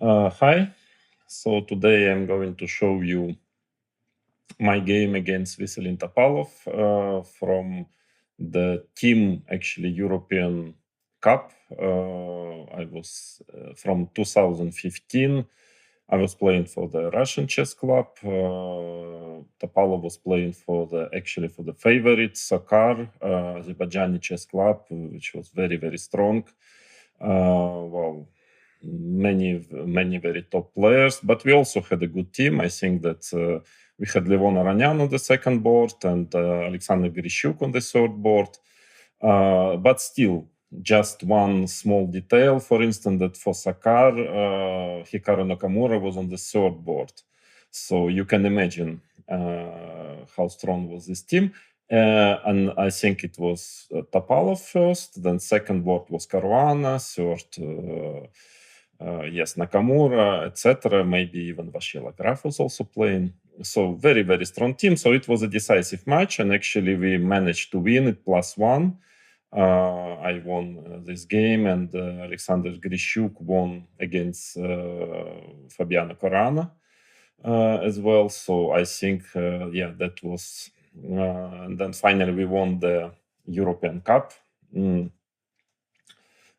Hi. So today I'm going to show you my game against Veselin Topalov from the team, actually European Cup. I was from 2015. I was playing for the Russian chess club. Topalov was playing for the favorite Sakar, Azerbaijani chess club, which was very strong. Well, many very top players, but we also had a good team. I think that we had Levon Aranyan on the second board and Alexander Grishuk on the third board. But still, just one small detail, for instance, that for Sakar, Hikaru Nakamura was on the third board. So you can imagine how strong was this team. And I think it was Topalov first, then second board was Caruana, third, yes, Nakamura, etc. Maybe even Vashila Graf was also playing. So very strong team. So it was a decisive match, and actually we managed to win it +1. I won this game, and Alexander Grishuk won against Fabiano Corana as well. So I think, that was. And then finally we won the European Cup.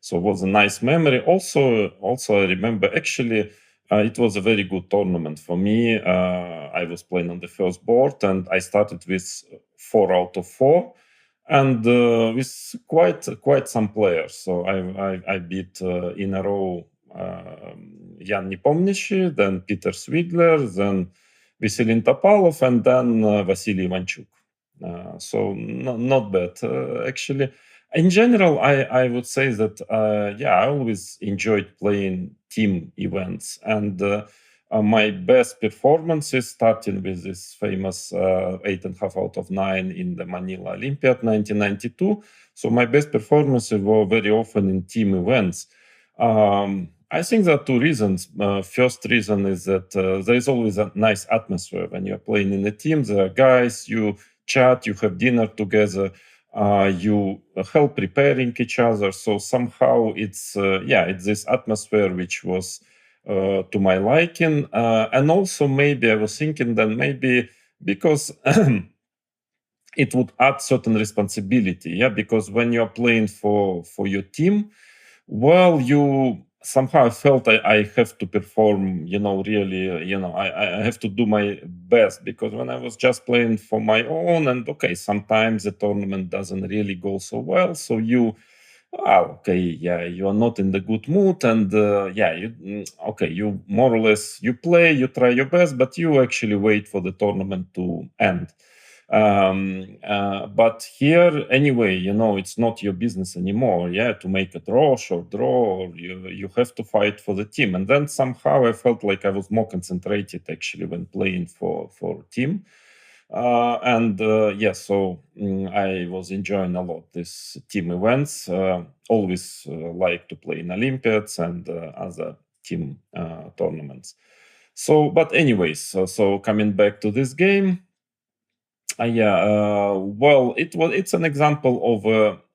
So it was a nice memory. Also, I remember actually it was a very good tournament for me. I was playing on the first board, and I started with 4 out of 4, and with quite some players. So I beat in a row Jan Nepomniachtchi, then Peter Swidler, then Veselin Topalov, and then Vasily Ivanchuk. So not bad actually. In general, I would say that I always enjoyed playing team events, and my best performances, starting with this famous 8.5 out of 9 in the Manila Olympiad 1992. So my best performances were very often in team events. I think there are two reasons. First reason is that there is always a nice atmosphere when you're playing in a team. There are guys, you chat, you have dinner together, you help preparing each other. So somehow it's this atmosphere which was to my liking, and also maybe I was thinking that maybe because it would add certain responsibility, because when you're playing for your team, well, you somehow felt I have to perform, really, I have to do my best, because when I was just playing for my own, and okay, sometimes the tournament doesn't really go so well, so you are not in the good mood, and you more or less, you play, you try your best, but you actually wait for the tournament to end. But here, anyway, it's not your business anymore. To make a short draw, or you have to fight for the team. And then somehow I felt like I was more concentrated actually when playing for team. I was enjoying a lot these team events. Always like to play in Olympiads and other team tournaments. So, but anyways, so coming back to this game, it's an example of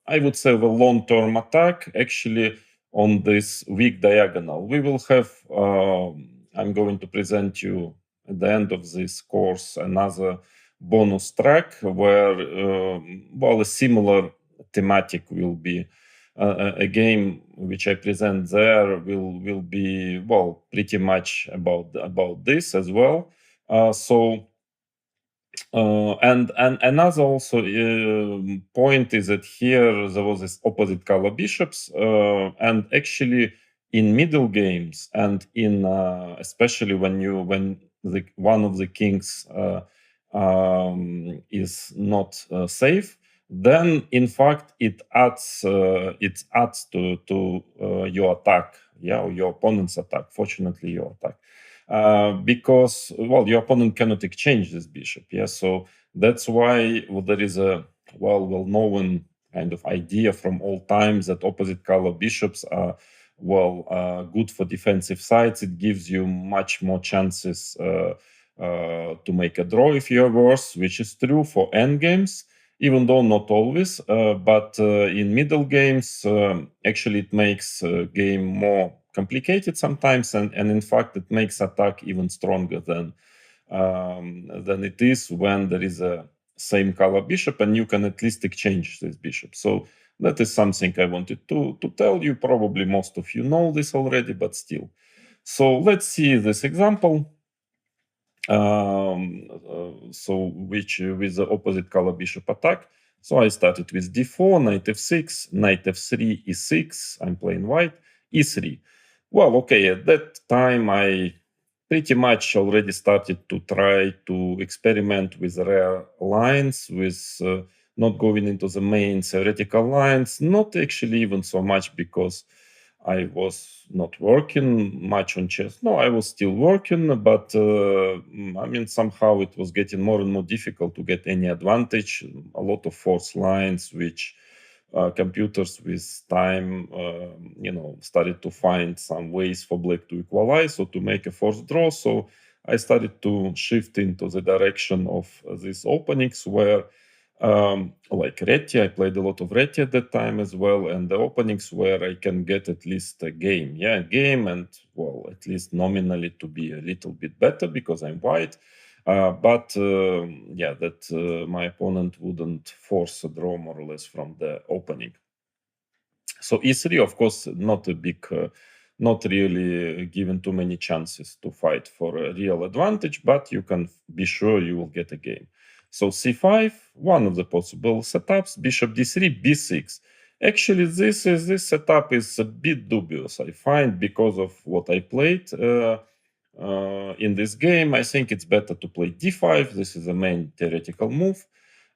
I would say, of a long-term attack actually on this weak diagonal. We will have. I'm going to present you at the end of this course another bonus track where a similar thematic will be. A game which I present there will be pretty much about this as well. And another also point is that here there was this opposite color bishops, and actually in middle games, and in especially when one of the kings is not safe, then in fact it adds to your attack, or your opponent's attack. Fortunately, your attack. Because your opponent cannot exchange this bishop. So that's why there is a well-known kind of idea from all times that opposite color bishops are good for defensive sides. It gives you much more chances to make a draw if you're worse, which is true for endgames, even though not always. But in middle games, actually it makes game more complicated sometimes, and in fact, it makes attack even stronger than it is when there is a same color bishop, and you can at least exchange this bishop. So that is something I wanted to tell you. Probably most of you know this already, but still. So let's see this example. So which with the opposite color bishop attack. So I started with d4, knight f6, knight f3, e6. I'm playing white, e3. Well, okay, at that time I pretty much already started to try to experiment with rare lines, with not going into the main theoretical lines, not actually even so much because I was not working much on chess. No, I was still working, but I mean, somehow it was getting more and more difficult to get any advantage. A lot of forced lines, which computers with time, started to find some ways for black to equalize or to make a forced draw. So I started to shift into the direction of these openings where, like Reti, I played a lot of Reti at that time as well, and the openings where I can get at least a game. Yeah, a game, and well, at least nominally to be a little bit better because I'm white. But that my opponent wouldn't force a draw more or less from the opening. So e3, of course, not a big, not really given too many chances to fight for a real advantage, but you can be sure you will get a game. So c5, one of the possible setups, bishop d3, b6. Actually, this setup is a bit dubious, I find, because of what I played. In this game, I think it's better to play d5. This is the main theoretical move.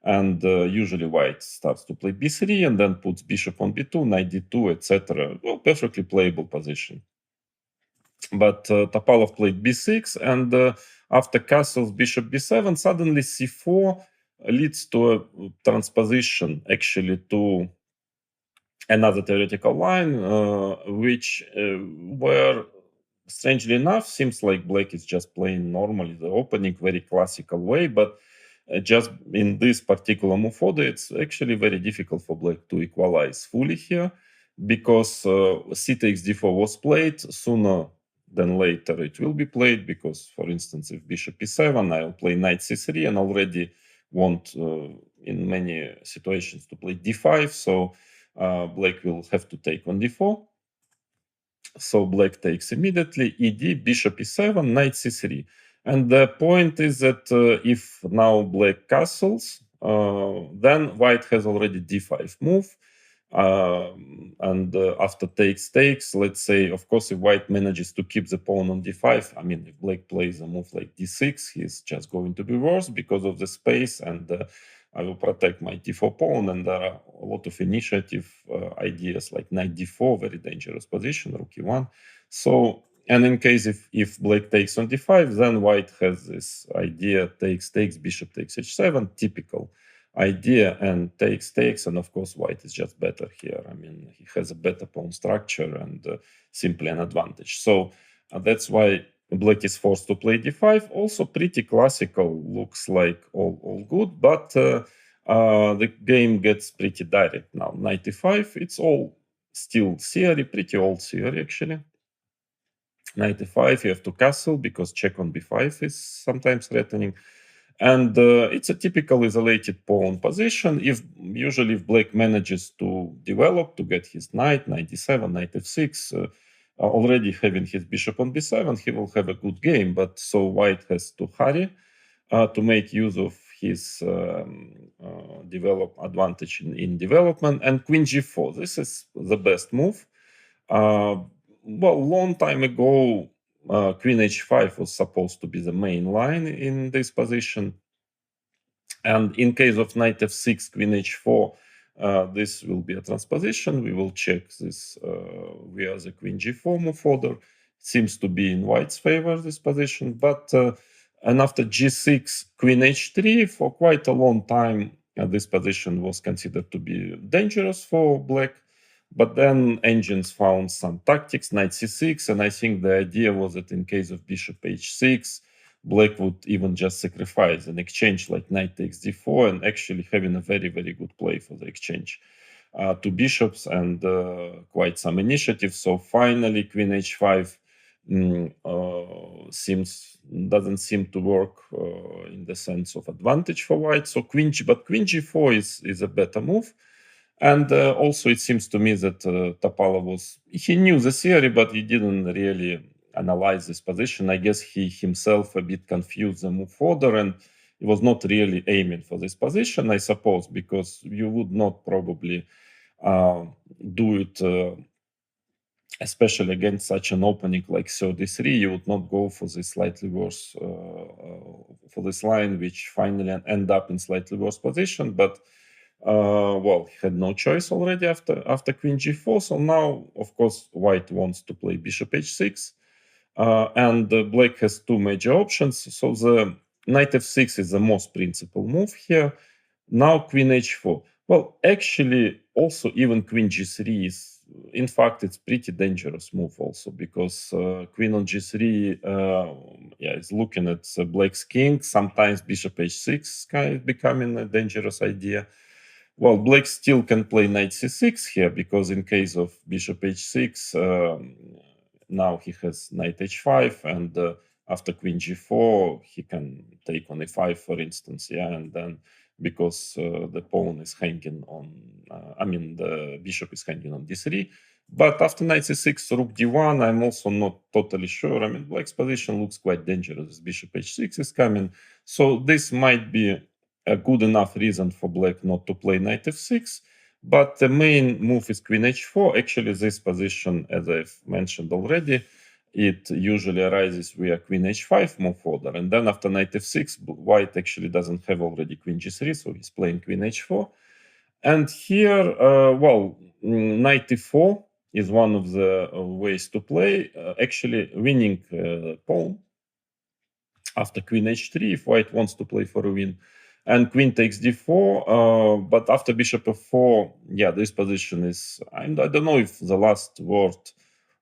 And usually white starts to play b3 and then puts bishop on b2, knight d2, etc. Well, perfectly playable position. But Topalov played b6, and after castles, bishop b7, suddenly c4 leads to a transposition, actually, to another theoretical line, which where, strangely enough, seems like black is just playing normally the opening, very classical way, but just in this particular move order, it's actually very difficult for black to equalize fully here, because c takes d4 was played. Sooner than later it will be played, because, for instance, if bishop e7, I'll play knight c3 and already want, in many situations, to play d5, so black will have to take on d4. So black takes immediately, ed, bishop e7, knight c3. And the point is that if now black castles, then white has already d5 move. And after takes, let's say, of course, if white manages to keep the pawn on d5, I mean, if black plays a move like d6, he's just going to be worse because of the space, and I will protect my d4 pawn, and there are a lot of initiative ideas like knight d4, very dangerous position, rook e1. So, and in case if black takes on d5, then white has this idea, takes, bishop takes h7, typical idea, and takes, and of course white is just better here. I mean, he has a better pawn structure and simply an advantage. So that's why black is forced to play d5. Also pretty classical, looks like all good, but the game gets pretty direct now. Knight e5, it's all still theory, pretty old theory actually. Knight e5, you have to castle because check on b5 is sometimes threatening. And it's a typical isolated pawn position. Usually if black manages to develop, to get his knight d7, knight f6, already having his bishop on b7, he will have a good game. But so white has to hurry to make use of his develop advantage in development. And queen g4, this is the best move. Well, long time ago, queen h5 was supposed to be the main line in this position. And in case of knight f6, queen h4, this will be a transposition. We will check this via the queen g4 move order. It seems to be in white's favor, this position. But and after g6, queen h3, for quite a long time, this position was considered to be dangerous for black. But then engines found some tactics, knight c6, and I think the idea was that in case of bishop h6, black would even just sacrifice an exchange like knight takes d4, and actually having a very, very good play for the exchange. two bishops and quite some initiative. So finally, queen h5 doesn't seem to work in the sense of advantage for white. So queen g4 is a better move. And also, it seems to me that Topalov he knew the theory, but he didn't really analyze this position. I guess he himself a bit confused the move order, and he was not really aiming for this position, I suppose, because you would not probably do it, especially against such an opening like 33. You would not go for this slightly worse, for this line, which finally end up in slightly worse position, but well, he had no choice already after queen g4. So now, of course, white wants to play bishop h6, and black has two major options. So the knight f6 is the most principal move here. Now queen h4. Well, actually, also even queen g3 is, in fact, it's pretty dangerous move also, because queen on g3, is looking at black's king. Sometimes bishop h6 is kind of becoming a dangerous idea. Well, black still can play knight c6 here, because in case of bishop h6, now he has knight h5, and after queen g4, he can take on e5, for instance, and then because the pawn is hanging on, the bishop is hanging on d3. But after knight c6, rook d1, I'm also not totally sure. Black's position looks quite dangerous. Bishop h6 is coming, so this might be a good enough reason for black not to play knight f6. But the main move is queen h4. Actually, this position, as I've mentioned already, it usually arises via queen h5 move order. And then after knight f6, white actually doesn't have already queen g3, so he's playing queen h4. And here, knight e4 is one of the ways to play, actually winning pawn after queen h3 if white wants to play for a win. And queen takes d4, but after bishop f4, this position is, I don't know if the last word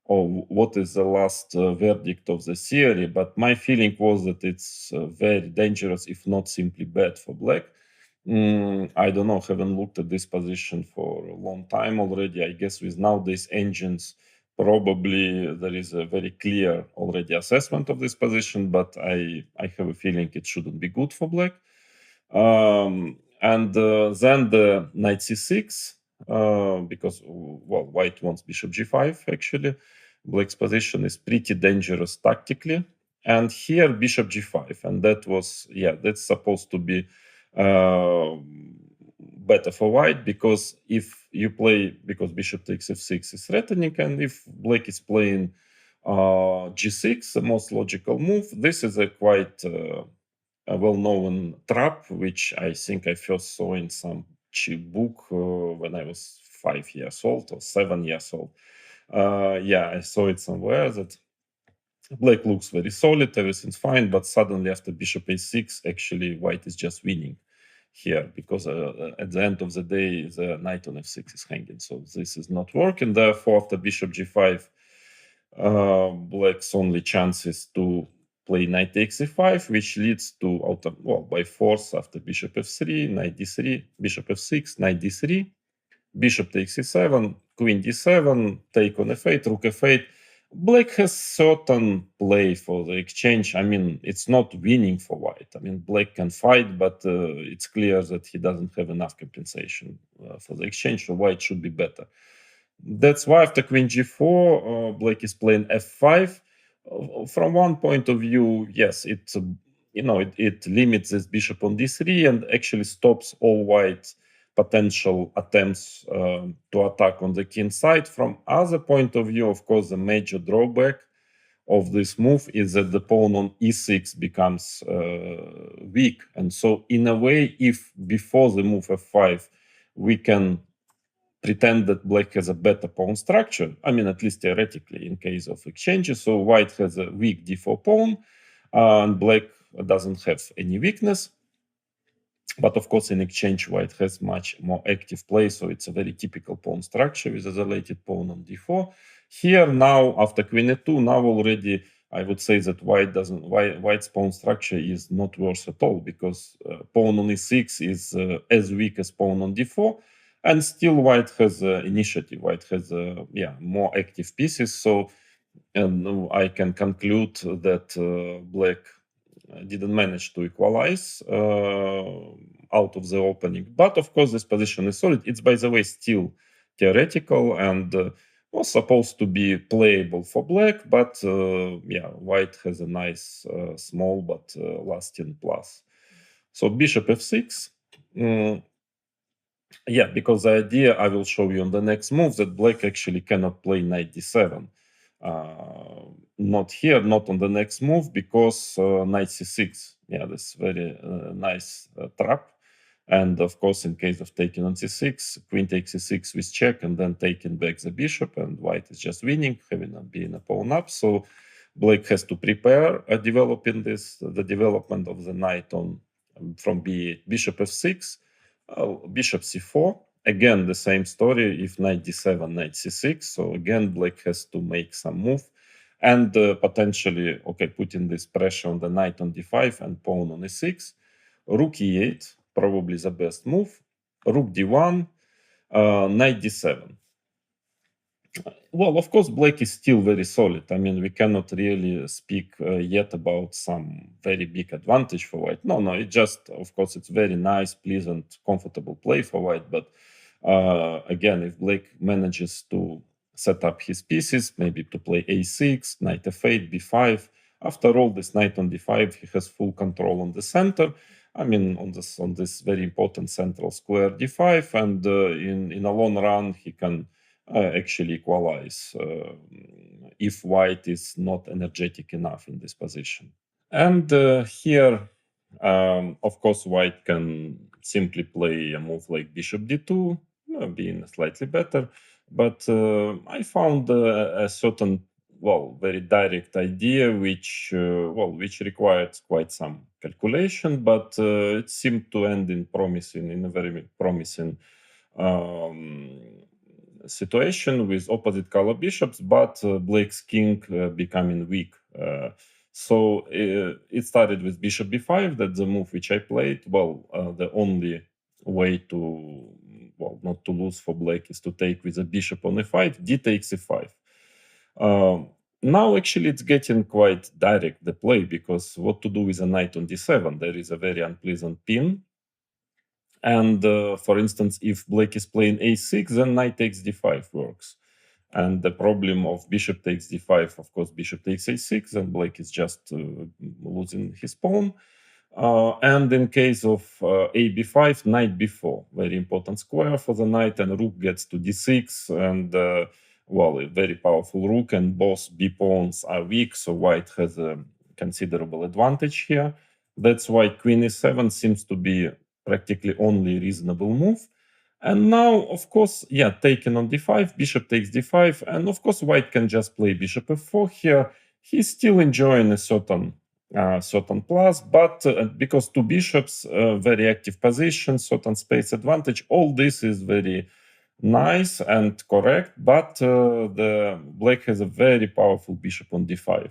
or what is the last verdict of the theory, but my feeling was that it's very dangerous, if not simply bad for black. I don't know, haven't looked at this position for a long time already. I guess with nowadays engines, probably there is a very clear already assessment of this position, but I have a feeling it shouldn't be good for black. And then the knight c6, because, white wants bishop g5, actually. Black's position is pretty dangerous tactically. And here, bishop g5, and that's supposed to be better for white, because if you play, because bishop takes f6 is threatening, and if black is playing g6, the most logical move, this is a quite a well-known trap, which I think I first saw in some cheap book when I was 5 years old or 7 years old. I saw it somewhere that black looks very solid, everything's fine, but suddenly after bishop a6, actually white is just winning here, because at the end of the day, the knight on f6 is hanging. So this is not working. Therefore, after bishop g5, black's only chance is to play knight takes e5, which leads to, by force, after bishop f3, knight d3, bishop f6, knight d3, bishop takes e7, queen d7, take on f8, rook f8. Black has certain play for the exchange. It's not winning for white. Black can fight, but it's clear that he doesn't have enough compensation for the exchange, so white should be better. That's why after queen g4, black is playing f5. From one point of view, yes, it limits this bishop on d3 and actually stops all white potential attempts to attack on the king side. From other point of view, of course, the major drawback of this move is that the pawn on e6 becomes weak. And so in a way, if before the move f5, we can pretend that black has a better pawn structure, at least theoretically in case of exchanges, so white has a weak d4 pawn, and black doesn't have any weakness. But of course, in exchange, white has much more active play, so it's a very typical pawn structure with a related pawn on d4. Here now, after queen e2, now already I would say that white's pawn structure is not worse at all, because pawn on e6 is as weak as pawn on d4. and still white has initiative. White has more active pieces. So I can conclude that black didn't manage to equalize out of the opening. But of course, this position is solid. It's, by the way, still theoretical and was supposed to be playable for black. But white has a nice small but lasting plus. So bishop f6. Because the idea I will show you on the next move that black actually cannot play knight d7. Not here, not on the next move, because knight c6. This very nice trap. And of course, in case of taking on c6, queen takes c6 with check and then taking back the bishop, and white is just winning, having being a pawn up. So black has to prepare developing the development of the knight on from b8, bishop f6, bishop c4. Again, the same story if knight d7, knight c6. So again, black has to make some move and potentially, putting this pressure on the knight on d5 and pawn on e6. Rook e8, probably the best move. Rook d1, knight d7. Well, of course, black is still very solid. I mean, we cannot really speak yet about some very big advantage for white. No, it just, of course, it's very nice, pleasant, comfortable play for white. But again, if black manages to set up his pieces, maybe to play a6, knight f8, b5, after all, this knight on d5, he has full control on the center. I mean, on this very important central square d5, and in a long run, he can actually equalize if white is not energetic enough in this position. And here, of course, white can simply play a move like bishop d2, being slightly better. But I found a certain, very direct idea, which required quite some calculation, but it seemed to end in a very promising situation with opposite color bishops, but black's king becoming weak. So it started with bishop b5. That's the move which I played. The only way to, not to lose for black is to take with a bishop on e5, d takes e5. Now actually it's getting quite direct, the play, because what to do with a knight on d7? There is a very unpleasant pin. And for instance, if black is playing a6, then knight takes d5 works. And the problem of bishop takes d5, of course, bishop takes a6, and black is just losing his pawn. And in case of a b5, knight b4, very important square for the knight, and rook gets to d6, and a very powerful rook, and both b pawns are weak, so white has a considerable advantage here. That's why queen e7 seems to be practically only reasonable move. And now, of course, taken on d5, bishop takes d5, and of course white can just play bishop f4 here. He's still enjoying a certain plus, but because two bishops, very active position, certain space advantage, all this is very nice and correct, but the black has a very powerful bishop on d5.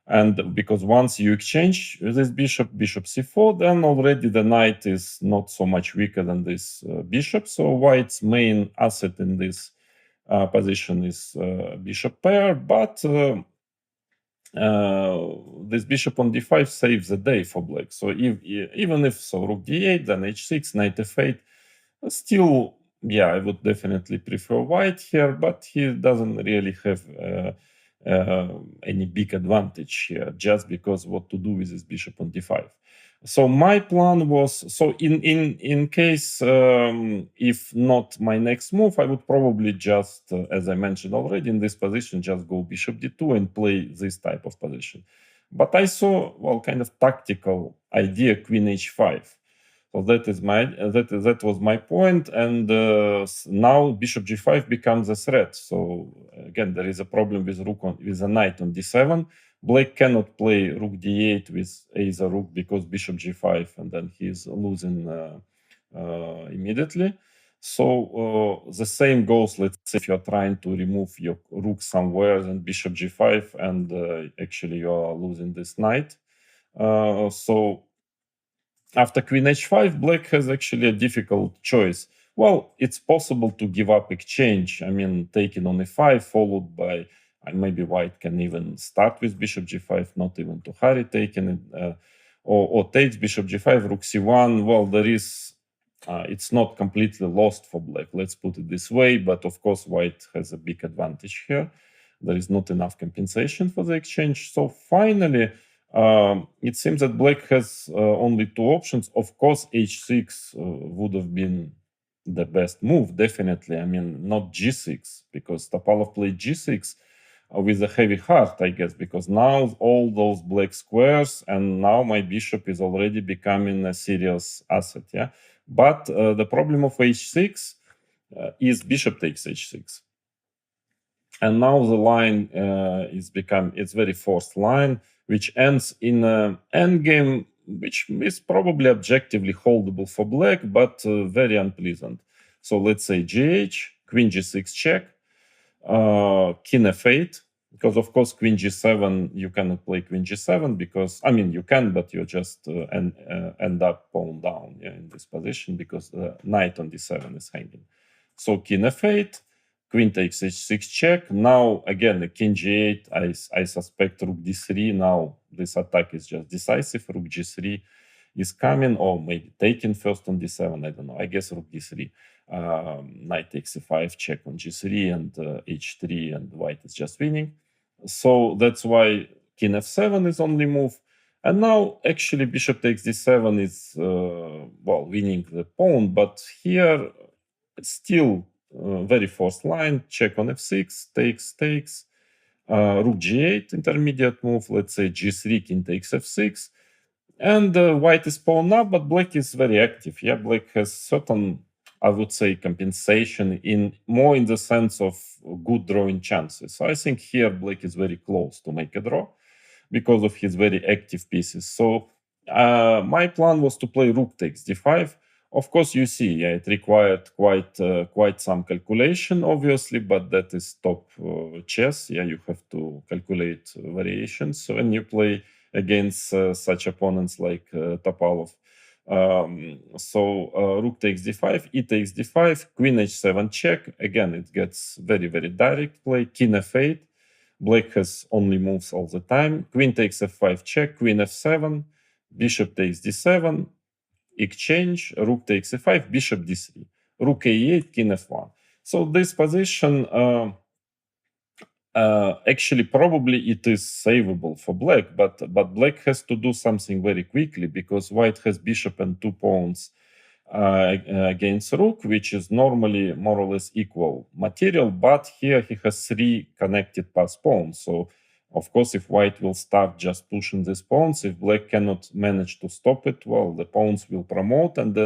And because once you exchange this bishop c4, then already the knight is not so much weaker than this bishop. So white's main asset in this position is bishop pair, but this bishop on d5 saves the day for black. So even if rook d8, then h6, knight f8, still, I would definitely prefer white here, but he doesn't really have any big advantage here, just because what to do with this bishop on d5. So my plan was, in case if not my next move, I would probably just, as I mentioned already, in this position, just go bishop d2 and play this type of position. But I saw, kind of tactical idea, queen h5. So that was my point, and now bishop g5 becomes a threat. So again, there is a problem with with a knight on d7. Black cannot play rook d8 with either rook because bishop g5, and then he's losing immediately. So the same goes, let's say, if you're trying to remove your rook somewhere, then bishop g5, and actually you are losing this knight. So after queen h5, black has actually a difficult choice. well, it's possible to give up exchange. I mean, taking on e5 followed by maybe white can even start with bishop g5, not even to hurry taking it, or takes bishop g5, rook c1. Well, there is it's not completely lost for black, let's put it this way, but of course white has a big advantage here. There is not enough compensation for the exchange. So finally, it seems that black has only two options. Of course, h6 would have been the best move, definitely. I mean, not g6, because Topalov played g6 with a heavy heart, I guess, because now all those black squares, and now my bishop is already becoming a serious asset, yeah? But the problem of h6 is bishop takes h6. And now the line it's very forced line, which ends in an endgame, which is probably objectively holdable for black, but very unpleasant. So let's say gh, queen g6 check, king f8, because of course queen g7, you cannot play queen g7 because, I mean, you can, but you just end up pawn down, yeah, in this position because the knight on d7 is hanging. So king f8, queen takes h6 check. Now again, the king g8, I suspect rook d3. Now this attack is just decisive. Rook g3 is coming, or maybe taking first on d7, I don't know. I guess rook d3. Knight takes e5, check on g3, and h3, and white is just winning. So that's why king f7 is only move. And now actually bishop takes d7 is, well, winning the pawn, but here still very forced line, check on f6, takes, rook g8, intermediate move, let's say g3, king takes f6, and white is pawn up, but black is very active. Yeah, black has certain, I would say, compensation in more in the sense of good drawing chances. So I think here black is very close to make a draw because of his very active pieces. So my plan was to play rook takes d5. Of course, you see, yeah, it required quite some calculation, obviously, but that is top chess. Yeah, you have to calculate variations. So when you play against such opponents like Topalov. Rook takes d5, e takes d5, queen h7 check. Again, it gets very, very direct play. King f8. Black has only moves all the time. Queen takes f5 check, queen f7, bishop takes d7, exchange, rook takes e5, bishop d3, rook a8, king f1. So this position, actually, probably it is savable for black, but black has to do something very quickly because white has bishop and 2 pawns against rook, which is normally more or less equal material, but here he has 3 connected pass pawns. So of course, if white will start just pushing these pawns, if black cannot manage to stop it, well, the pawns will promote, and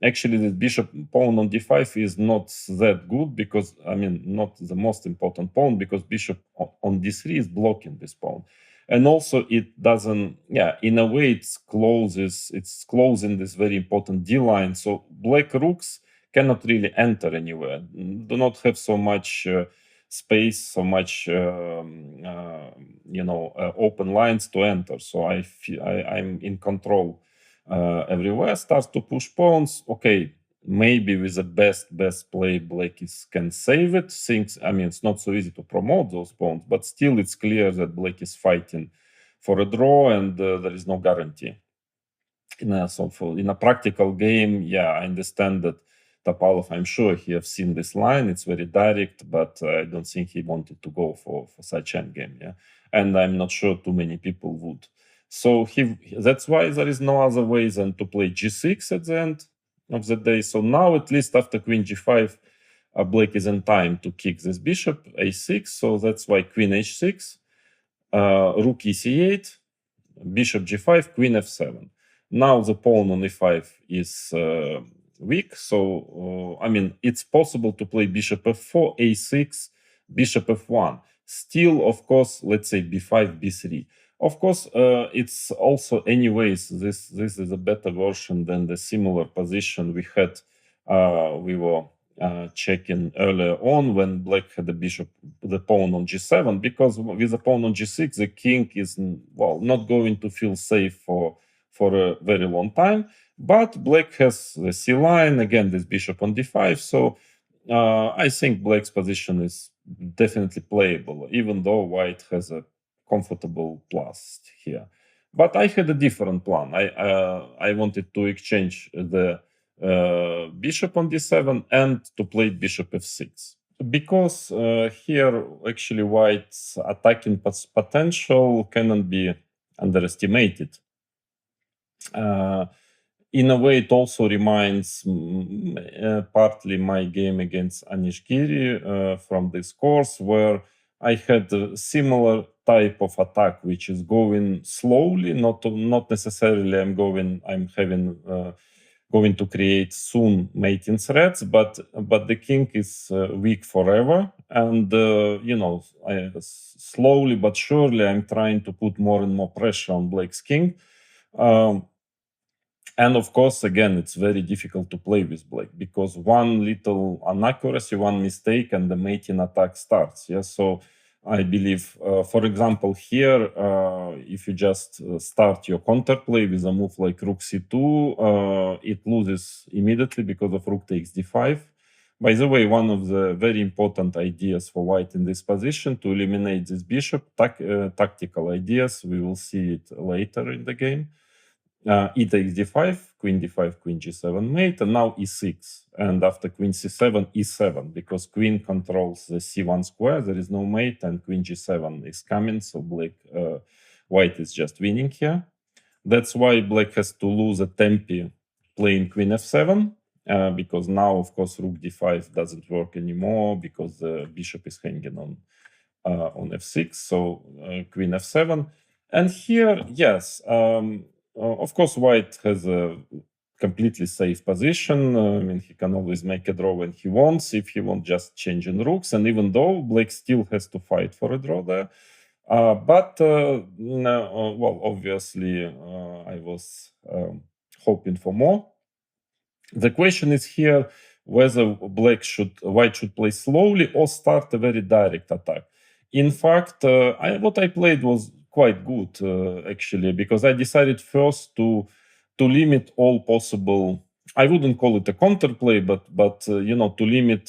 actually the bishop pawn on d5 is not that good because, I mean, not the most important pawn, because bishop on d3 is blocking this pawn. And also it doesn't, yeah, in a way it's closing this very important d line. So black rooks cannot really enter anywhere, do not have so much space, so much open lines to enter. So I'm in control everywhere. Starts to push pawns. Okay, maybe with the best play, black can save it. I mean, it's not so easy to promote those pawns, but still it's clear that black is fighting for a draw, and there is no guarantee. In a practical game, yeah, I understand that Topalov, I'm sure he have seen this line. It's very direct, but I don't think he wanted to go for such endgame. Yeah, and I'm not sure too many people would. So that's why there is no other way than to play g6 at the end of the day. So now, at least after queen g5, black is in time to kick this bishop a6. So that's why queen h6, rook ec8, bishop g5, queen f7. Now the pawn on e5 is weak. So, I mean, it's possible to play bishop f4, a6, bishop f1. Still, of course, let's say b5, b3. Of course, it's also, anyways, this is a better version than the similar position we had. We were checking earlier on when black had the pawn on g7, because with the pawn on g6, the king is, well, not going to feel safe for for a very long time. But black has the c line, again, this bishop on d5. So I think black's position is definitely playable, even though white has a comfortable plus here. But I had a different plan. I wanted to exchange the bishop on d7 and to play bishop f6. Because here, actually, white's attacking potential cannot be underestimated. In a way, it also reminds partly my game against Anish Giri from this course, where I had a similar type of attack, which is going slowly, not necessarily I'm having going to create soon mating threats, but the king is weak forever, and slowly but surely I'm trying to put more and more pressure on black's king. And of course, again, it's very difficult to play with black because one little inaccuracy, one mistake, and the mating attack starts. Yeah, so I believe, for example, here, if you just start your counterplay with a move like rook c2, it loses immediately because of rook takes d5. By the way, one of the very important ideas for white in this position to eliminate this bishop, tactical ideas, we will see it later in the game. E takes d5, queen d5, queen g7 mate, and now e6. And after queen c7, e7, because queen controls the c1 square, there is no mate, and queen g7 is coming, so white is just winning here. That's why black has to lose a tempi playing queen f7, because now, of course, rook d5 doesn't work anymore because the bishop is hanging on f6, so queen f7. And here, yes, of course, white has a completely safe position. I mean, he can always make a draw when he wants, if he wants just changing rooks. And even though black still has to fight for a draw there. Well, obviously, I was hoping for more. The question is here whether white should play slowly or start a very direct attack. In fact, what I played was quite good, actually, because I decided first to limit all possible. I wouldn't call it a counterplay, but to limit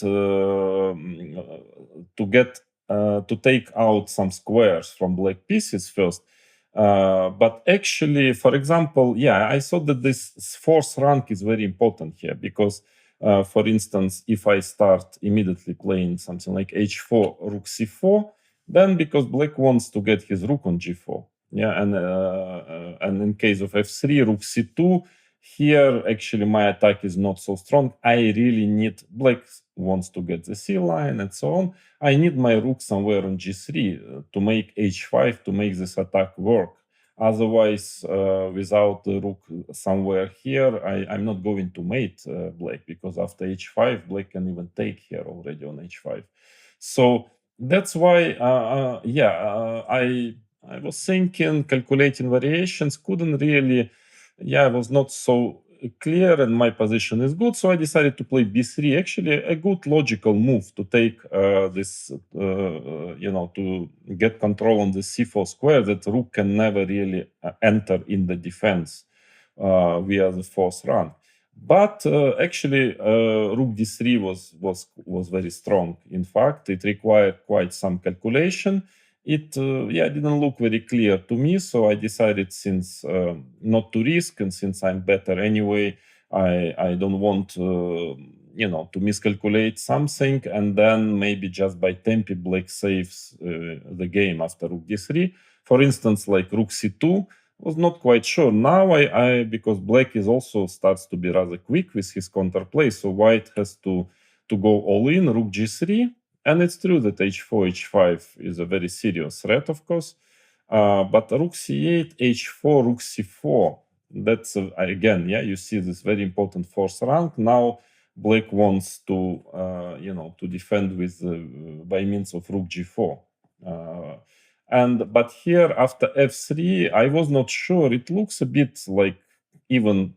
to take out some squares from black pieces first. But actually, for example, I thought that this fourth rank is very important here because, for instance, if I start immediately playing something like h4, rook c4, then because black wants to get his rook on g4, and in case of f3, rook c2, here actually my attack is not so strong. I really need, black wants to get the c line and so on. I need my rook somewhere on g3 to make h5 to make this attack work. Otherwise, without the rook somewhere here, I'm not going to mate black, because after h5, black can even take here already on h5. So that's why, I was thinking, calculating variations, couldn't really, I was not so clear, and my position is good, so I decided to play b3. Actually, a good logical move to take this, to get control on the c4 square, that rook can never really enter in the defense via the fourth rank. But actually, rook d3 was very strong. In fact, it required quite some calculation. It didn't look very clear to me, so I decided, since not to risk, and since I'm better anyway, I don't want to miscalculate something, and then maybe just by tempi black saves the game after rook d3. For instance, like rook c2 was not quite sure. Now because black is also starts to be rather quick with his counterplay, so white has to go all in, rook g3. And it's true that h4, h5 is a very serious threat, of course. But rook c8, h4, rook c4, that's, again, you see this very important fourth rank. Now black wants to, to defend with by means of rook g4. But here, after f3, I was not sure. It looks a bit like even,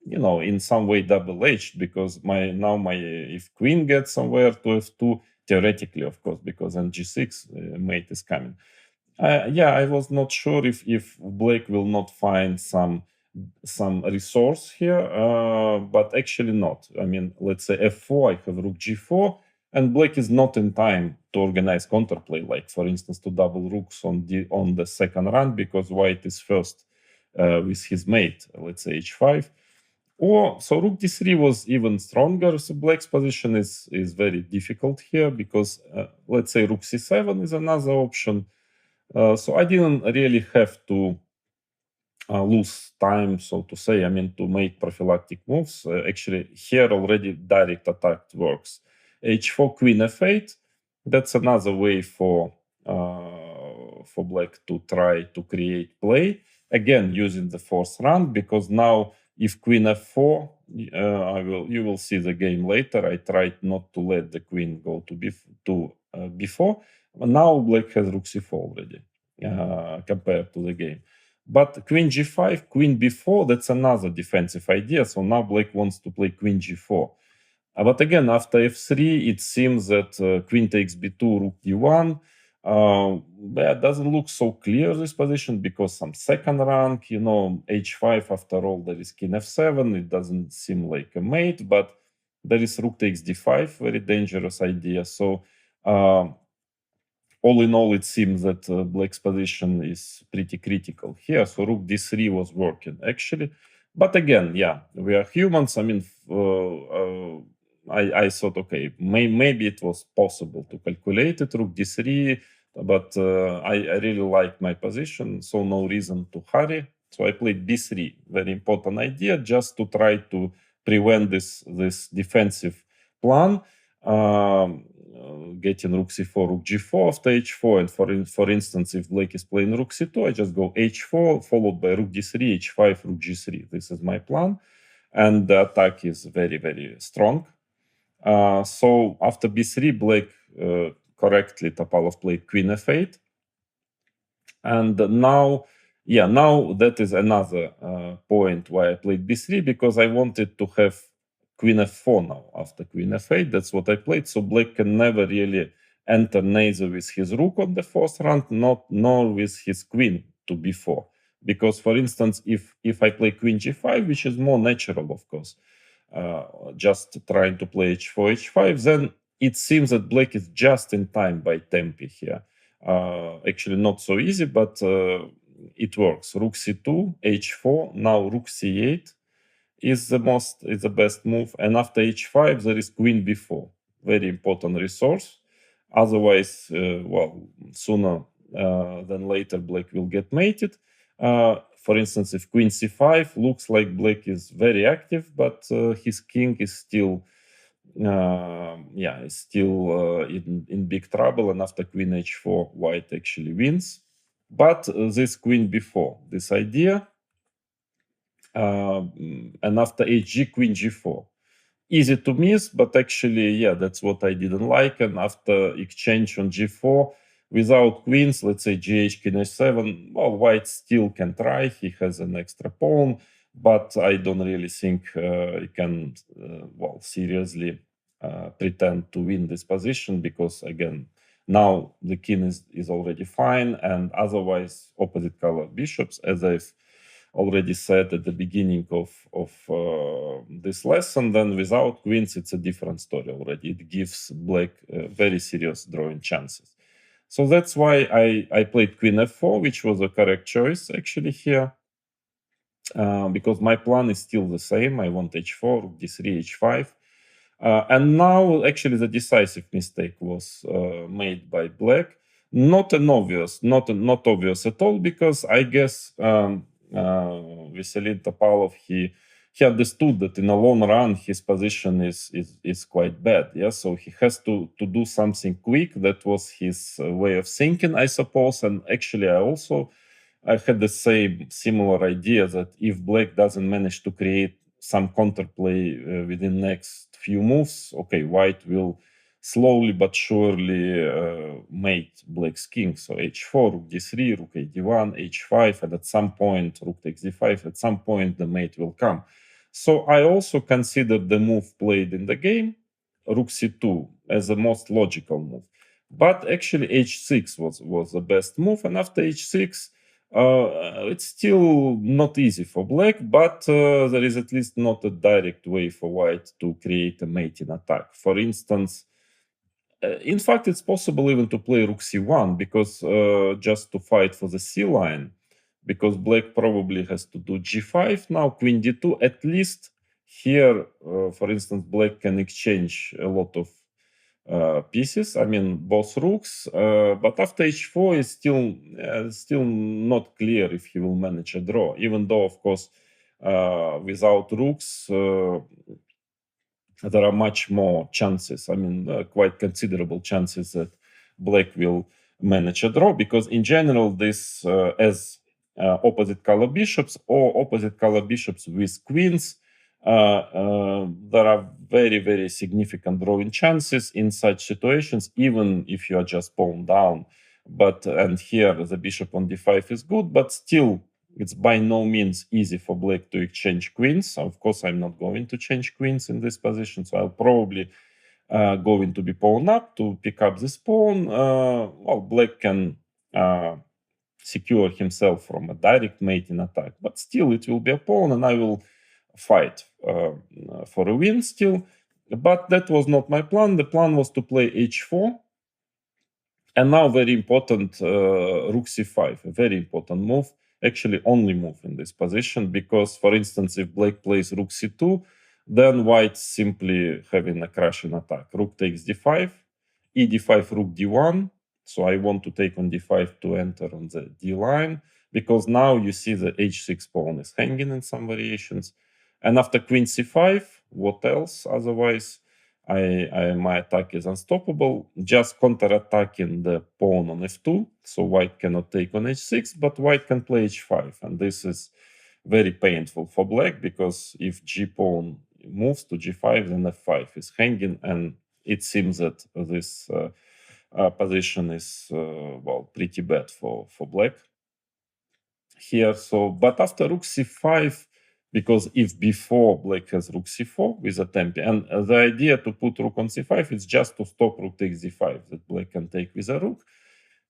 in some way double-edged, because if queen gets somewhere to f2, theoretically, of course, because on g6 mate is coming. I was not sure if black will not find some some resource here, but actually not. I mean, let's say f4, I have rook g4, and black is not in time to organize counterplay, like for instance to double rooks on the second run, because white is first with his mate, let's say h5. Or so rook d3 was even stronger. So black's position is very difficult here, because let's say rook c7 is another option. So I didn't really have to lose time, so to say, I mean, to make prophylactic moves. Actually, here already direct attack works. h4, queen f8, that's another way for black to try to create play. Again, using the fourth round, because now if queen f4, you will see the game later. I tried not to let the queen go to b4. Now black has rook c4 already, compared to the game. But queen g5, queen b4, that's another defensive idea. So now black wants to play queen g4. But again, after f3, it seems that queen takes b2, rook d1. That doesn't look so clear, this position, because some second rank, h5, after all, there is king f7. It doesn't seem like a mate, but there is rook takes d5, very dangerous idea. So all in all, it seems that black's position is pretty critical here. So rook d3 was working, actually. But again, yeah, we are humans. I mean, I thought, okay, maybe it was possible to calculate it, rook d3, but I really like my position, so no reason to hurry. So I played b3, very important idea, just to try to prevent this defensive plan. Getting rook c4, rook g4 after h4, and for instance, if black is playing rook c2, I just go h4 followed by rook d3, h5, rook g3. This is my plan, and the attack is very, very strong. So after b3, black correctly, Topalov played queen f8, and now that is another point why I played b3, because I wanted to have queen f4 now after queen f8. That's what I played. So black can never really enter neither with his rook on the fourth rank, nor with his queen to b4. Because, for instance, if I play queen g5, which is more natural, of course, just trying to play h4, h5, then it seems that black is just in time by tempi here. Actually, not so easy, but it works. Rook c2, h4, now rook c8 is the best move, and after h5 there is queen b4, very important resource. Otherwise, sooner than later black will get mated. For instance, if queen c5, looks like black is very active, but his king is still in big trouble, and after queen h4, white actually wins. But this queen b4, this idea, and after hg, queen g4, easy to miss, but actually, that's what I didn't like. And after exchange on g4, without queens, let's say gh, king h7, well, white still can try. He has an extra pawn, but I don't really think he can, seriously pretend to win this position, because, again, now the king is already fine, and otherwise opposite color bishops, as I've already said at the beginning of this lesson, then without queens, it's a different story already. It gives black very serious drawing chances. So that's why I played queen f4, which was a correct choice, actually, here, because my plan is still the same. I want h4, rook d3, h5. And now, actually, the decisive mistake was made by black. Not obvious at all, because I guess Veselin Topalov, he understood that in a long run his position is quite bad. Yeah, so he has to do something quick. That was his way of thinking, I suppose. And actually, I had the similar idea that if black doesn't manage to create some counterplay within next few moves, okay, white will slowly but surely mate black's king. So h4, rook d3, rook a d1, h5, and at some point rook takes d5. At some point the mate will come. So I also considered the move played in the game, rook c2, as the most logical move. But actually h6 was the best move, and after h6, It's still not easy for black, but there is at least not a direct way for white to create a mate in attack. For instance, in fact, it's possible even to play rook c1 because just to fight for the c line, because black probably has to do g5 now, queen d2. At least here, for instance, black can exchange a lot of pieces. I mean, both rooks. But after h4, it's still not clear if he will manage a draw. Even though, of course, without rooks, there are much more chances. I mean, quite considerable chances that black will manage a draw, because in general, this as opposite color bishops or opposite color bishops with queens, there are very, very significant drawing chances in such situations, even if you are just pawn down. And here the bishop on d5 is good, but still it's by no means easy for black to exchange queens. Of course, I'm not going to change queens in this position, so I'll probably going to be pawn up to pick up this pawn. Well, black can secure himself from a direct mate in attack, but still it will be a pawn, and I will fight for a win still. But that was not my plan. The plan was to play h4. And now very important, rook c5, a very important move, actually only move in this position, because, for instance, if black plays rook c2, then white simply having a crash in attack. Rook takes d5, e d5, rook d1. So I want to take on d5 to enter on the d line, because now you see the h6 pawn is hanging in some variations. And after queen c5, what else? Otherwise, my attack is unstoppable, just counter-attacking the pawn on f2, so white cannot take on h6, but white can play h5, and this is very painful for black, because if g pawn moves to g5, then f5 is hanging, and it seems that this position is well, pretty bad for black here. So, but after rook c5, because if before black has rook c4 with a tempi, and the idea to put rook on c5 is just to stop rook takes d5, that black can take with a rook,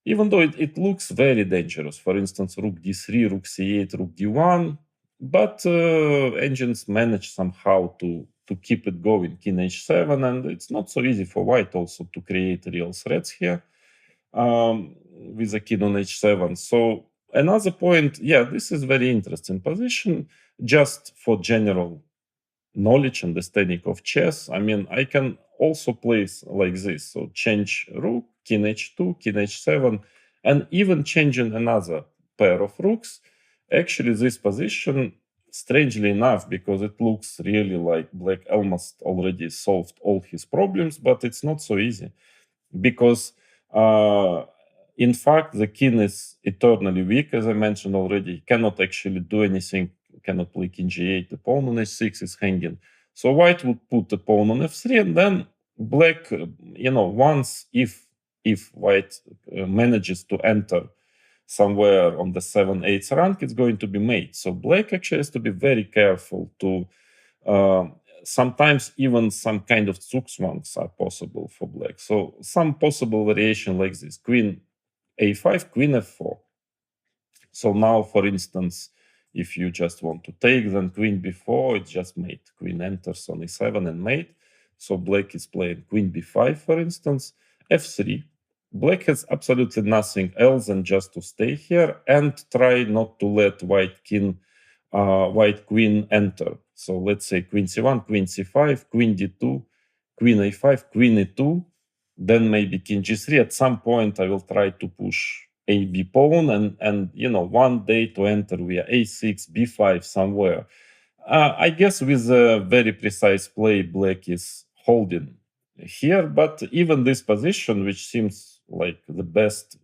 even though it looks very dangerous. For instance, rook d3, rook c8, rook d1, but engines manage somehow to keep it going, king h7, and it's not so easy for white also to create real threats here with a king on h7. So another point, yeah, this is very interesting position, just for general knowledge, understanding of chess. I mean, I can also place like this, so change rook, king h2, king h7, and even changing another pair of rooks. Actually, this position, strangely enough, because it looks really like black almost already solved all his problems, but it's not so easy, because in fact, the king is eternally weak, as I mentioned already. He cannot actually do anything, cannot play king g8, the pawn on h6 is hanging. So white would put the pawn on f3, and then black, once if white manages to enter somewhere on the 7-8 rank, it's going to be mate. So black actually has to be very careful to sometimes even some kind of zugzwangs are possible for black. So some possible variation like this, queen a5, queen f4. So now, for instance, if you just want to take, then queen b4, it's just mate. Queen enters on e7 and mate. So black is playing queen b5, for instance, f3. Black has absolutely nothing else than just to stay here and try not to let white queen enter. So let's say queen c1, queen c5, queen d2, queen a5, queen e2, then maybe king g3. At some point, I will try to push a b pawn and one day to enter via a6, b5 somewhere. I guess with a very precise play, black is holding here, but even this position, which seems like the best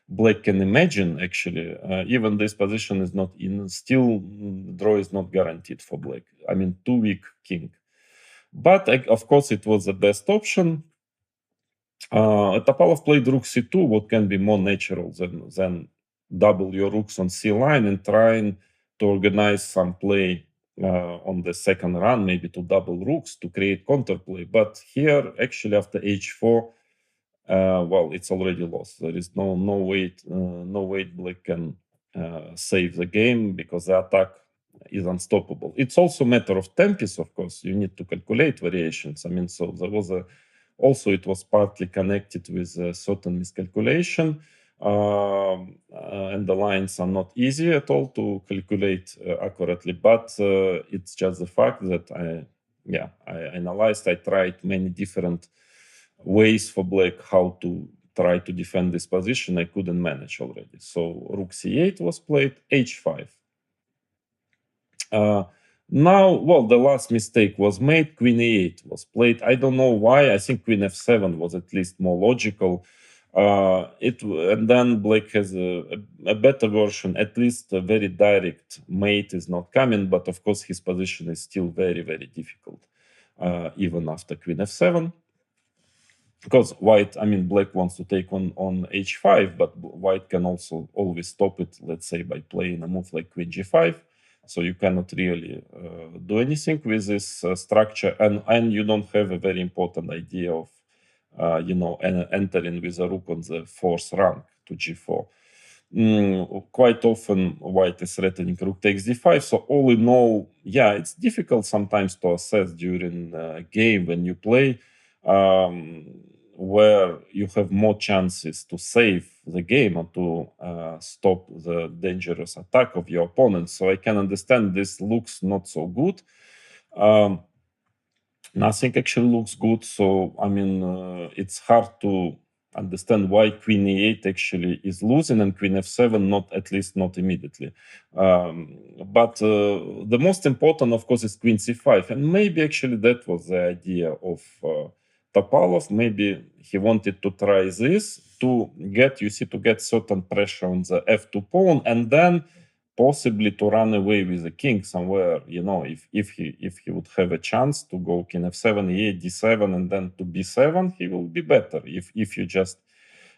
black can imagine, actually, even this position is not in, still draw is not guaranteed for black. I mean, too weak king. But of course, it was the best option. Topalov played rook c2, what can be more natural than double your rooks on c line and trying to organize some play on the second run, maybe to double rooks to create counterplay. But here, actually, after h4, well, it's already lost. There is no way black can save the game because the attack is unstoppable. It's also a matter of tempos, of course. You need to calculate variations. I mean, so there was also it was partly connected with a certain miscalculation. And the lines are not easy at all to calculate accurately, but it's just the fact that I analyzed, I tried many different ways for black how to try to defend this position. I couldn't manage already. So rook c8 was played, h5. Now, well, the last mistake was made. Queen e8 was played. I don't know why. I think queen f7 was at least more logical. And then black has a better version. At least a very direct mate is not coming, but of course his position is still very, very difficult, even after queen f7. Because white, I mean, black wants to take on h5, but white can also always stop it, let's say, by playing a move like queen g5. So you cannot really do anything with this structure, and you don't have a very important idea of, entering with a rook on the fourth rank to g4. Quite often white is threatening rook takes d5. So all in all, yeah, it's difficult sometimes to assess during a game when you play, where you have more chances to save the game or to stop the dangerous attack of your opponent. So I can understand this looks not so good. Nothing actually looks good. So, I mean, it's hard to understand why queen e8 actually is losing and queen f7 not, at least not immediately. But the most important, of course, is queen c5. And maybe actually that was the idea of Topalov. Maybe he wanted to try this to get, to get certain pressure on the f2 pawn, and then possibly to run away with the king somewhere. If he would have a chance to go king f7, e8, d7, and then to b7, he will be better. If you just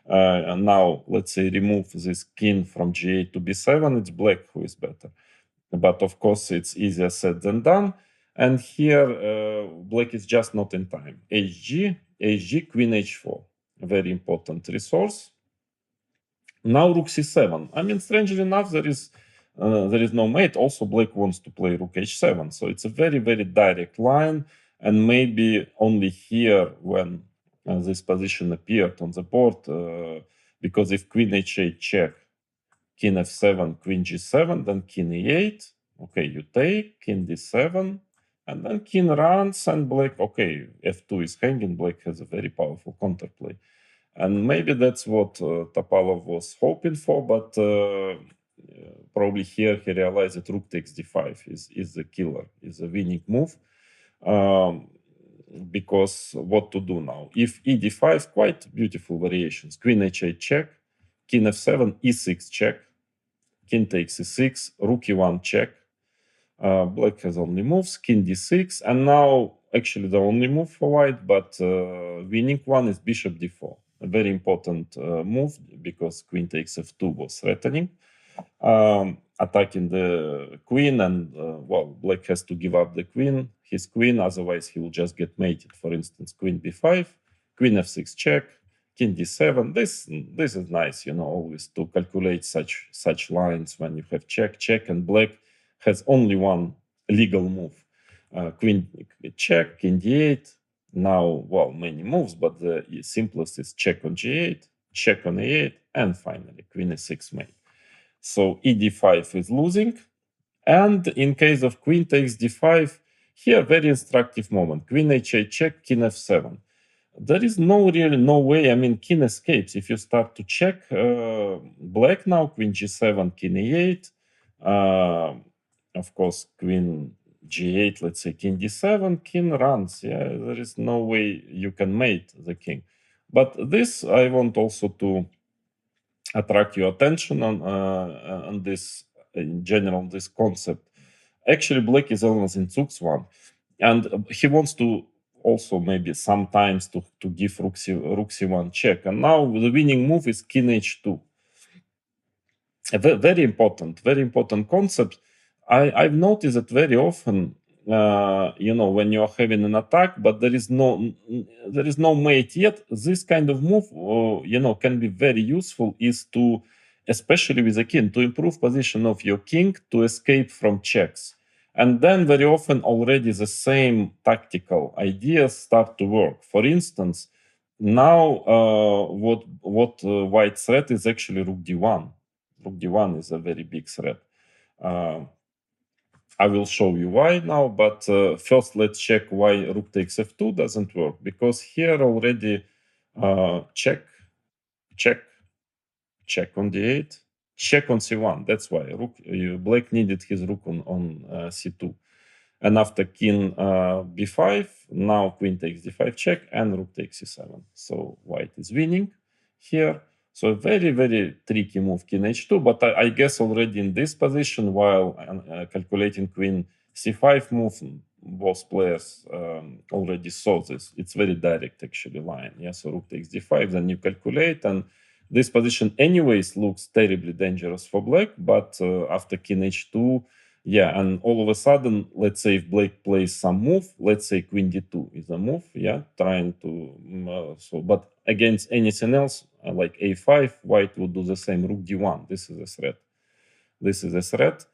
now, let's say, remove this king from g8 to b7, it's black who is better. But of course, it's easier said than done. And here, black is just not in time. hg, queen h4, a very important resource. Now rook c7. I mean, strangely enough, there is no mate. Also, black wants to play rook h7. So it's a very, very direct line. And maybe only here when this position appeared on the board, because if queen h8 check, king f7, queen g7, then king e8. Okay, you take, king d7, and then king runs, and black, okay, f2 is hanging. Black has a very powerful counterplay. And maybe that's what Topalov was hoping for, but probably here he realized that rook takes d5 is the killer, is the winning move. Because what to do now? If e d5, quite beautiful variations. Queen h8 check, king f7, e6 check, king takes e6, rook e1 check. Black has only moves, king d6, and now actually the only move for white, but winning one is bishop d4. A very important move because queen takes f2 was threatening, attacking the queen, and black has to give up his queen, otherwise he will just get mated. For instance, queen b5, queen f6 check, king d7. This is nice, always to calculate such lines when you have check, and black has only one legal move. Queen check, king d8. Now, many moves, but the simplest is check on g8, check on e8, and finally queen e6 mate. So e d5 is losing. And in case of queen takes d5, here very instructive moment. Queen h8 check, king f7. There is no way. I mean, king escapes. If you start to check, black now, queen g7, king e8. Of course, queen g8, let's say king d7, king runs. Yeah, there is no way you can mate the king. But this, I want also to attract your attention on this, in general, this concept. Actually, black is almost in Zugzwang, and he wants to also maybe sometimes to give rook c1 check. And now the winning move is king h2. A very important concept. I've noticed that very often, when you're having an attack, but there is no mate yet, this kind of move, can be very useful, is to especially with the king, to improve position of your king to escape from checks. And then very often already the same tactical ideas start to work. For instance, now what white threat is actually rook d1. Rook d1 is a very big threat. I will show you why now, but first let's check why rook takes f2 doesn't work, because here already check, check, check on d8, check on c1. That's why black needed his rook on c2. And after king b5, now queen takes d5 check and rook takes c7. So white is winning here. So a very, very tricky move, king h2. But I guess already in this position, while calculating queen c5 move, both players already saw this. It's very direct, actually, line. Yeah, so rook takes d5, then you calculate, and this position anyways looks terribly dangerous for black. But after king h2, yeah, and all of a sudden, let's say if black plays some move, let's say queen d2 is a move, yeah, trying to, but against anything else, like a5, white would do the same, rook d1, this is a threat. This is a threat.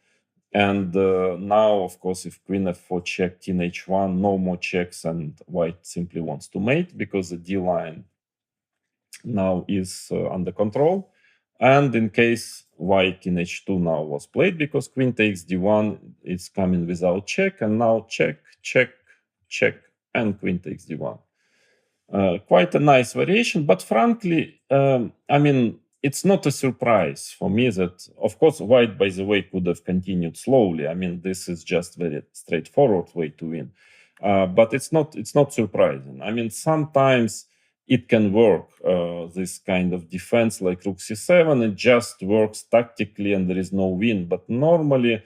And now, of course, if queen f4 check, king h1, no more checks, and white simply wants to mate because the d line now is under control. And in case white king h2 now was played, because queen takes d1, it's coming without check, and now check, check, check, and queen takes d1. Quite a nice variation, but frankly, I mean, it's not a surprise for me that, of course, white, by the way, could have continued slowly. I mean, this is just very straightforward way to win, but it's not surprising. I mean, sometimes it can work, this kind of defense like rook c7, it just works tactically and there is no win. But normally,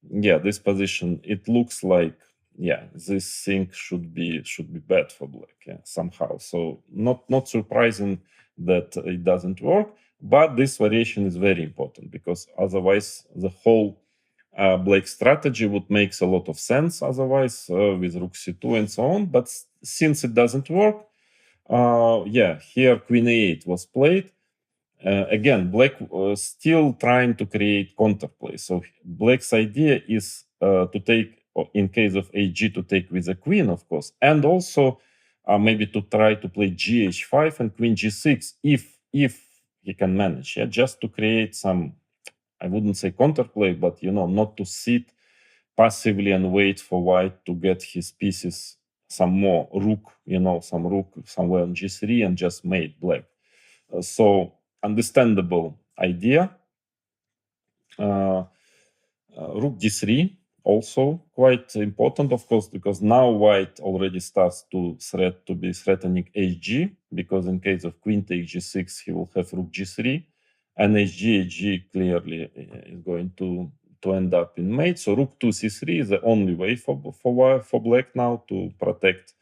yeah, this position, it looks like, yeah, this thing should be bad for black, yeah, somehow. So not surprising that it doesn't work, but this variation is very important, because otherwise the whole black strategy would make a lot of sense otherwise, with rook c2 and so on. But since it doesn't work, yeah, here queen a8 was played. Again, black still trying to create counterplay. So black's idea is to take, in case of hg, to take with the queen, of course, and also maybe to try to play gh5 and queen g6 if he can manage, yeah, just to create some, I wouldn't say counterplay, but not to sit passively and wait for white to get his pieces, some more rook, some rook somewhere on g3 and just mate black. So understandable idea. Rook d3 also quite important, of course, because now white already starts to be threatening hg, because in case of queen takes g6, he will have rook g3, and hg clearly is going to end up in mate. So rook to c3 is the only way for black now to protect,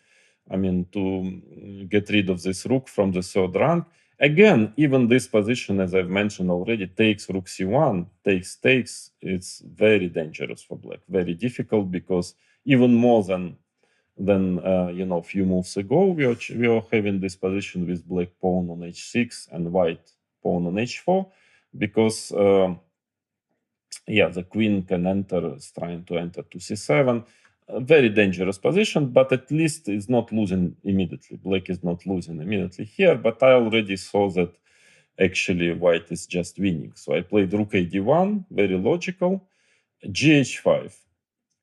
I mean, to get rid of this rook from the third rank. Again, even this position, as I've mentioned already, takes rook c1, takes, it's very dangerous for black, very difficult, because even more than a few moves ago, we are having this position with black pawn on h6 and white pawn on h4, because yeah, the queen can enter, is trying to enter to c7. A very dangerous position, but at least is not losing immediately. Black is not losing immediately here, but I already saw that actually white is just winning. So I played rook a d1, very logical. Gh5.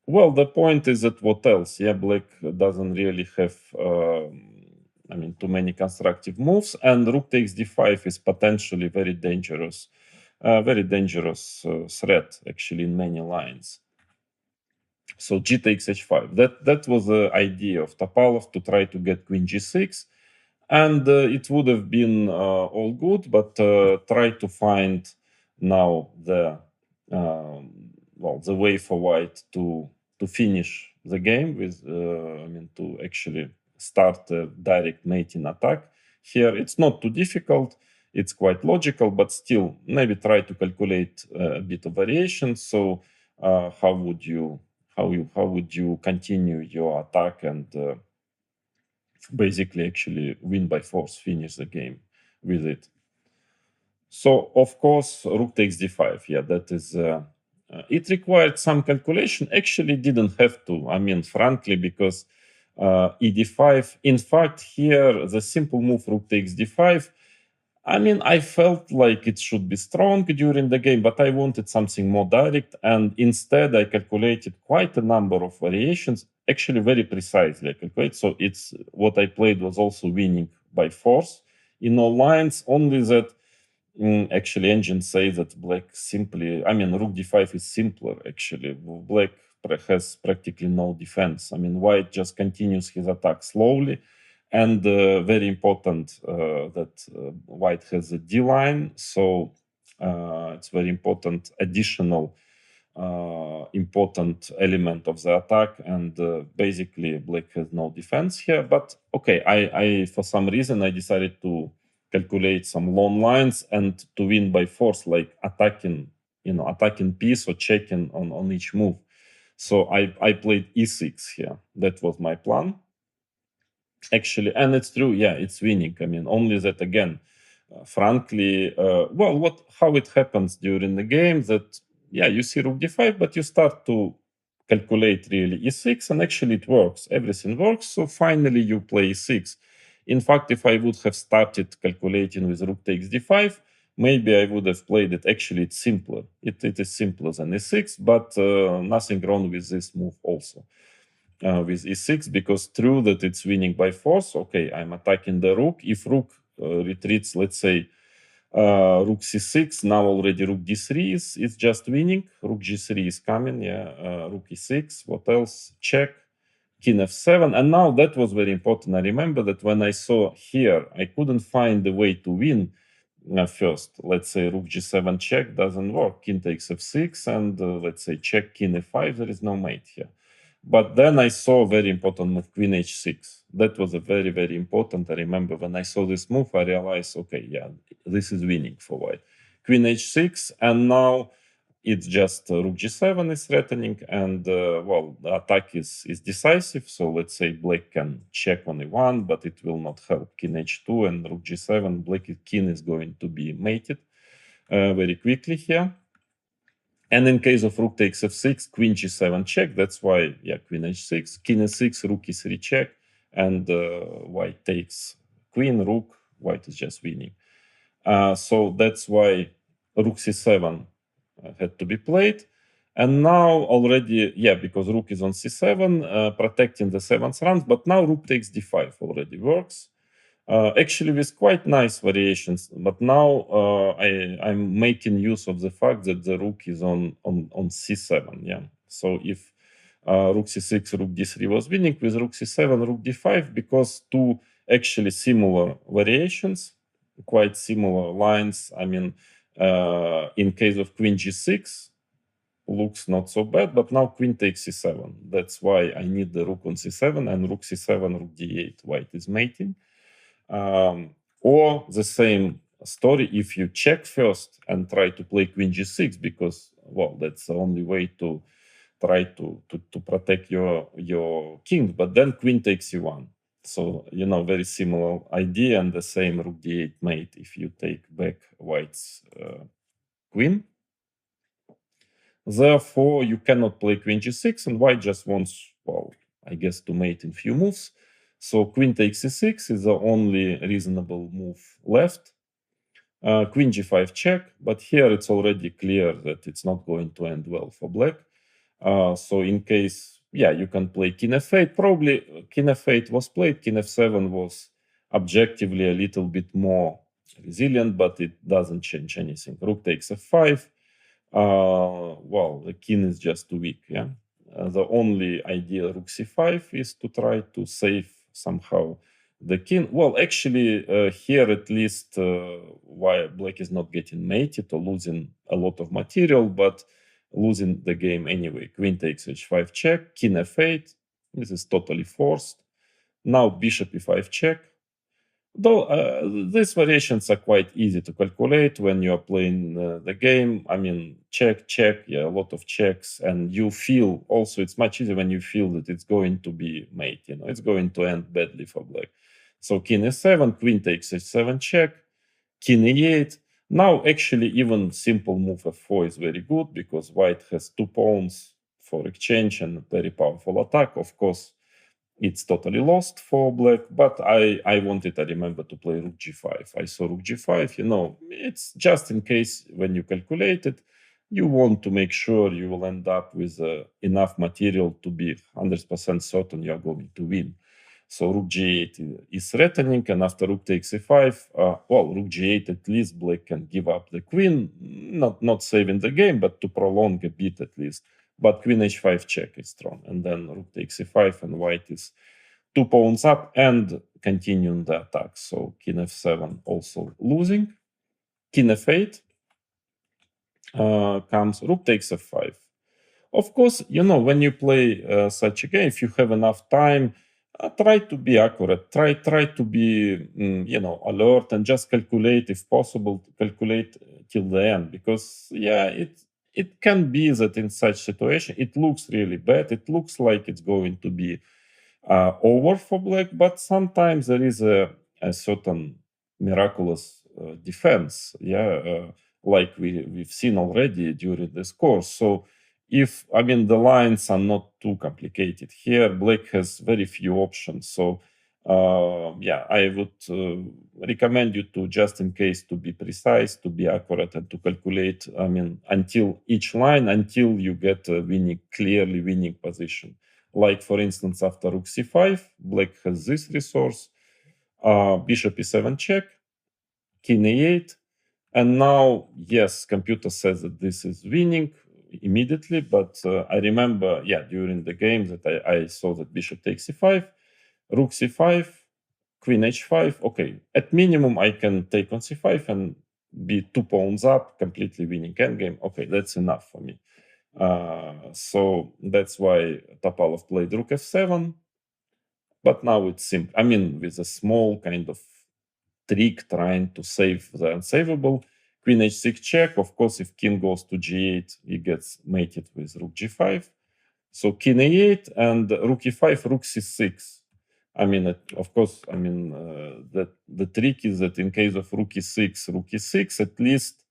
Well, the point is that what else? Yeah, black doesn't really have, I mean, too many constructive moves, and rook takes d5 is potentially very dangerous threat, actually, in many lines. So g takes h5. That was the idea of Topalov, to try to get queen g6, and it would have been all good, but try to find now the way for white to finish the game with, I mean, to actually start a direct mating attack. Here it's not too difficult. It's quite logical, but still, maybe try to calculate a bit of variation. So how would you continue your attack and basically actually win by force, finish the game with it? So of course, rook takes d5. Yeah, that is. It required some calculation. Actually, didn't have to. I mean, frankly, because ed5. In fact, here the simple move rook takes d5. I mean, I felt like it should be strong during the game, but I wanted something more direct. And instead, I calculated quite a number of variations, actually very precisely. I calculated. So it's what I played was also winning by force in all lines, only that actually engines say that black simply, I mean, rook d5 is simpler actually. Black has practically no defense. I mean, white just continues his attack slowly. And very important that white has a D line, so it's very important additional important element of the attack. And basically, black has no defense here. But okay, I for some reason I decided to calculate some long lines and to win by force, like attacking, attacking piece or checking on each move. So I played e6 here. That was my plan actually, and it's true. Yeah, it's winning. I mean, only that again, frankly, well, what how it happens during the game that yeah, you see rook d5, but you start to calculate really e6, and actually it works. Everything works. So finally, you play e6. In fact, if I would have started calculating with rook takes d5, maybe I would have played it. Actually, it's simpler. It is simpler than e6, but nothing wrong with this move also with e6, because true that it's winning by force. Okay, I'm attacking the rook. If rook retreats, let's say rook c6, now already rook d3 is just winning. Rook g3 is coming. Yeah, rook e6. What else? Check. King f7. And now that was very important. I remember that when I saw here, I couldn't find the way to win. First, let's say rook g7 check doesn't work. King takes f6, and let's say check king f5. There is no mate here. But then I saw a very important move, queen h6. That was a very, very important. I remember when I saw this move, I realized, okay, yeah, this is winning for white. Queen h6, and now it's just rook g7 is threatening, and well, the attack is decisive. So let's say black can check on e1, but it will not help. King h2 and rook g7, black king is going to be mated very quickly here. And in case of rook takes f6, queen g7 check. That's why, yeah, queen h6, king e6, rook e3 check, and white takes queen, rook, white is just winning. So that's why rook c7 had to be played. And now already, yeah, because rook is on c7, protecting the seventh rank, but now rook takes d5 already works. Actually, with quite nice variations, but now I'm making use of the fact that the rook is on c7. Yeah, so if rook c6, rook d3 was winning, with rook c7, rook d5, because two actually similar variations, quite similar lines. I mean, in case of queen g6, looks not so bad, but now queen takes c7. That's why I need the rook on c7, and rook c7, rook d8. White is mating. Or the same story if you check first and try to play queen g6, because well, that's the only way to try to protect your king. But then queen takes e1. So very similar idea, and the same rook d8 mate if you take back white's queen. Therefore, you cannot play queen g6, and white just wants, well, I guess, to mate in few moves. So queen takes c6 is the only reasonable move left. Queen g5 check, but here it's already clear that it's not going to end well for black. So in case, yeah, you can play king f8. Probably king f8 was played. King f7 was objectively a little bit more resilient, but it doesn't change anything. Rook takes f5. Well, the king is just too weak. Yeah, the only idea rook c5 is to try to save somehow the king. Well, actually, here at least, why black is not getting mated or losing a lot of material, but losing the game anyway. Queen takes h5 check, king f8. This is totally forced. Now bishop e5 check. Though these variations are quite easy to calculate when you are playing the game. I mean, check, check, yeah, a lot of checks, and you feel also it's much easier when you feel that it's going to be mate. It's going to end badly for black. So king e7, queen takes h7 check, king e8. Now, actually, even simple move f4 is very good because white has 2 pawns for exchange and very powerful attack. Of course, it's totally lost for black, but I wanted, I remember, to play rook g5. I saw rook g5, it's just in case when you calculate it, you want to make sure you will end up with enough material to be 100% certain you are going to win. So rook g8 is threatening, and after rook takes e5, rook g8, at least black can give up the queen, not saving the game, but to prolong a bit at least. But queen h5 check is strong, and then rook takes e5, and white is 2 pawns up and continuing the attack. So king f7 also losing. King f8 comes, rook takes f5. Of course, when you play such a game, if you have enough time, try to be accurate. Try to be, alert and just calculate, if possible, calculate till the end. Because it can be that in such situation it looks really bad. It looks like it's going to be over for black, but sometimes there is a certain miraculous defense, like we've seen already during this course. So if the lines are not too complicated here, black has very few options. So I would recommend you to, just in case, to be precise, to be accurate, and to calculate, until each line, until you get a clearly winning position. Like, for instance, after rook c5, black has this resource, bishop e7 check, king e8, and now, yes, computer says that this is winning immediately, but I remember, during the game that I saw that bishop takes e5, rook c5, queen h5. Okay, at minimum, I can take on c5 and be 2 pawns up, completely winning endgame. Okay, that's enough for me. So that's why Topalov played rook f7. But now it's simple. With a small kind of trick trying to save the unsavable. Queen h6 check. Of course, if king goes to g8, he gets mated with rook g5. So king a8 and rook e5, rook c6. Of course, the trick is that in case of rook e6, at least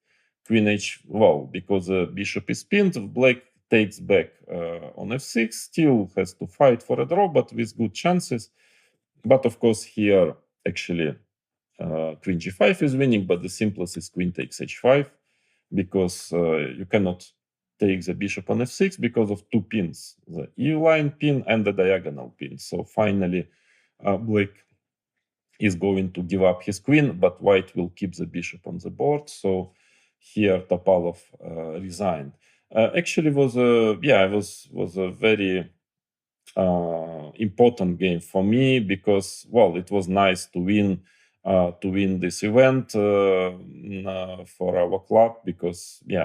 queen because the bishop is pinned, black takes back on f6, still has to fight for a draw, but with good chances. But of course, here, actually, queen g5 is winning, but the simplest is queen takes h5, because you cannot take the bishop on f6 because of 2 pins, the e-line pin and the diagonal pin. So finally, black is going to give up his queen, but white will keep the bishop on the board. So here Topalov resigned. Actually, was a very important game for me, because it was nice to win this event for our club, because we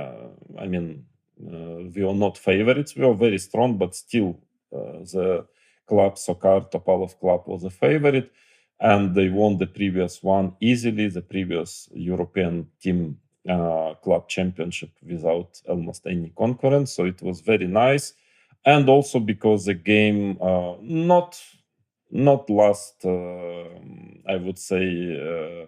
were not favorites. We were very strong, but still the club, Sokar Topalov club, was a favorite, and they won the previous one easily, the previous European team club championship, without almost any concurrence. So it was very nice. And also because the game not last, I would say,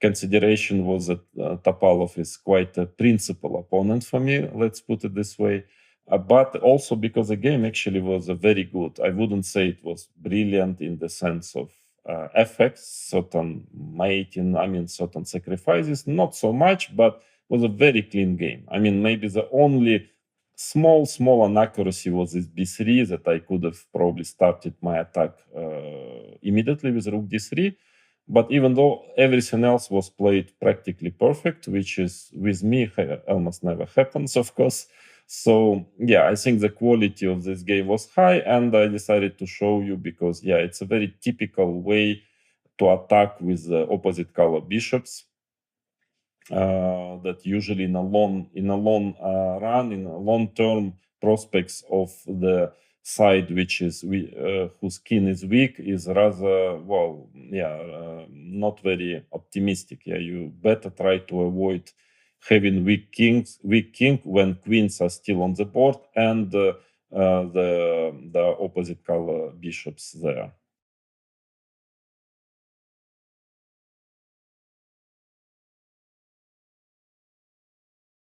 consideration was that Topalov is quite a principal opponent for me, let's put it this way. But also because the game actually was very good. I wouldn't say it was brilliant in the sense of effects, certain mating, certain sacrifices, not so much, but was a very clean game. Maybe the only small inaccuracy was this b3, that I could have probably started my attack immediately with rook d3. But even though everything else was played practically perfect, which is with me almost never happens, of course. So I think the quality of this game was high, and I decided to show you because it's a very typical way to attack with the opposite color bishops. That usually in a long run, in a long-term prospects of the side which is whose king is weak, is rather not very optimistic. You better try to avoid having weak king when queens are still on the board and the opposite color bishops there.